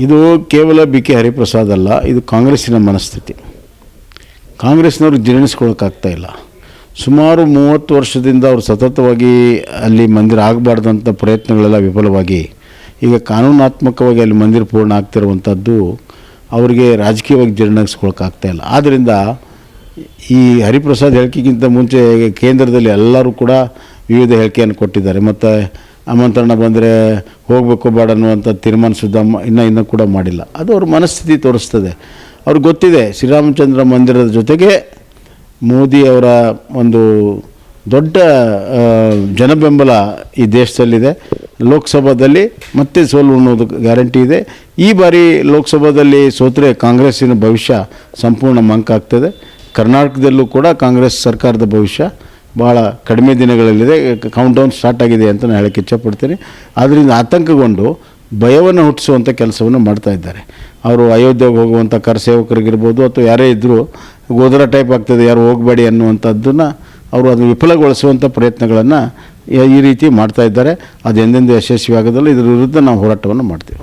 ಇದು ಕೇವಲ B K Hariprasad ಅಲ್ಲ, ಇದು ಕಾಂಗ್ರೆಸ್ಸಿನ ಮನಸ್ಥಿತಿ. ಕಾಂಗ್ರೆಸ್ನವರು ಜೀರ್ಣಿಸ್ಕೊಳ್ಳೋಕ್ಕಾಗ್ತಾ ಇಲ್ಲ. ಸುಮಾರು 30 ವರ್ಷದಿಂದ ಅವರು ಸತತವಾಗಿ ಅಲ್ಲಿ ಮಂದಿರ ಆಗಬಾರ್ದಂಥ ಪ್ರಯತ್ನಗಳೆಲ್ಲ ವಿಫಲವಾಗಿ ಈಗ ಕಾನೂನಾತ್ಮಕವಾಗಿ ಅಲ್ಲಿ ಮಂದಿರ ಪೂರ್ಣ ಆಗ್ತಿರುವಂಥದ್ದು ಅವರಿಗೆ ರಾಜಕೀಯವಾಗಿ ಜೀರ್ಣಿಸ್ಕೊಳ್ಳೋಕ್ಕಾಗ್ತಾ ಇಲ್ಲ. ಆದ್ದರಿಂದ ಈ ಹರಿಪ್ರಸಾದ್ ಹೇಳಿಕೆಗಿಂತ ಮುಂಚೆ ಕೇಂದ್ರದಲ್ಲಿ ಎಲ್ಲರೂ ಕೂಡ ವಿವಿಧ ಹೇಳಿಕೆಯನ್ನು ಕೊಟ್ಟಿದ್ದಾರೆ. ಮತ್ತು ಆಮಂತ್ರಣ ಬಂದರೆ ಹೋಗಬೇಕು ಬೇಡ ಅನ್ನುವಂಥ ತೀರ್ಮಾನ ಸುದ್ದ ಇನ್ನೂ ಕೂಡ ಮಾಡಿಲ್ಲ. ಅದು ಅವ್ರ ಮನಸ್ಥಿತಿ ತೋರಿಸ್ತದೆ. ಅವ್ರಿಗೆ ಗೊತ್ತಿದೆ ಶ್ರೀರಾಮಚಂದ್ರ ಮಂದಿರದ ಜೊತೆಗೆ ಮೋದಿಯವರ ಒಂದು ದೊಡ್ಡ ಜನಬೆಂಬಲ ಈ ದೇಶದಲ್ಲಿದೆ. ಲೋಕಸಭಾದಲ್ಲಿ ಮತ್ತೆ ಸೋಲು ಅನ್ನೋದು ಗ್ಯಾರಂಟಿ ಇದೆ. ಈ ಬಾರಿ ಲೋಕಸಭಾದಲ್ಲಿ ಸೋತರೆ ಕಾಂಗ್ರೆಸ್ಸಿನ ಭವಿಷ್ಯ ಸಂಪೂರ್ಣ ಮಂಕಾಗ್ತದೆ. ಕರ್ನಾಟಕದಲ್ಲೂ ಕೂಡ ಕಾಂಗ್ರೆಸ್ ಸರ್ಕಾರದ ಭವಿಷ್ಯ ಭಾಳ ಕಡಿಮೆ ದಿನಗಳಲ್ಲಿದೆ. ಕೌಂಟ್ಡೌನ್ ಸ್ಟಾರ್ಟ್ ಆಗಿದೆ ಅಂತ ನಾನು ಹೇಳಕ್ಕೆ ಇಚ್ಛಪಡ್ತೀನಿ. ಆದ್ದರಿಂದ ಆತಂಕಗೊಂಡು ಭಯವನ್ನು ಹುಟ್ಟಿಸುವಂಥ ಕೆಲಸವನ್ನು ಮಾಡ್ತಾ ಇದ್ದಾರೆ. ಅವರು ಅಯೋಧ್ಯೆಗೆ ಹೋಗುವಂಥ ಕರಸೇವಕರಿಗಿರ್ಬೋದು ಅಥವಾ ಯಾರೇ ಇದ್ದರೂ ಗೋಧರಾ ಟೈಪ್ ಆಗ್ತದೆ, ಯಾರು ಹೋಗಬೇಡಿ ಅನ್ನುವಂಥದ್ದನ್ನು ಅವರು ಅದನ್ನು ವಿಫಲಗೊಳಿಸುವಂಥ ಪ್ರಯತ್ನಗಳನ್ನು ಈ ರೀತಿ ಮಾಡ್ತಾ ಇದ್ದಾರೆ. ಅದು ಎಂದೆಂದು ಯಶಸ್ವಿ ಆಗೋದಿಲ್ಲ. ಇದರ ವಿರುದ್ಧ ನಾವು ಹೋರಾಟವನ್ನು ಮಾಡ್ತೀವಿ.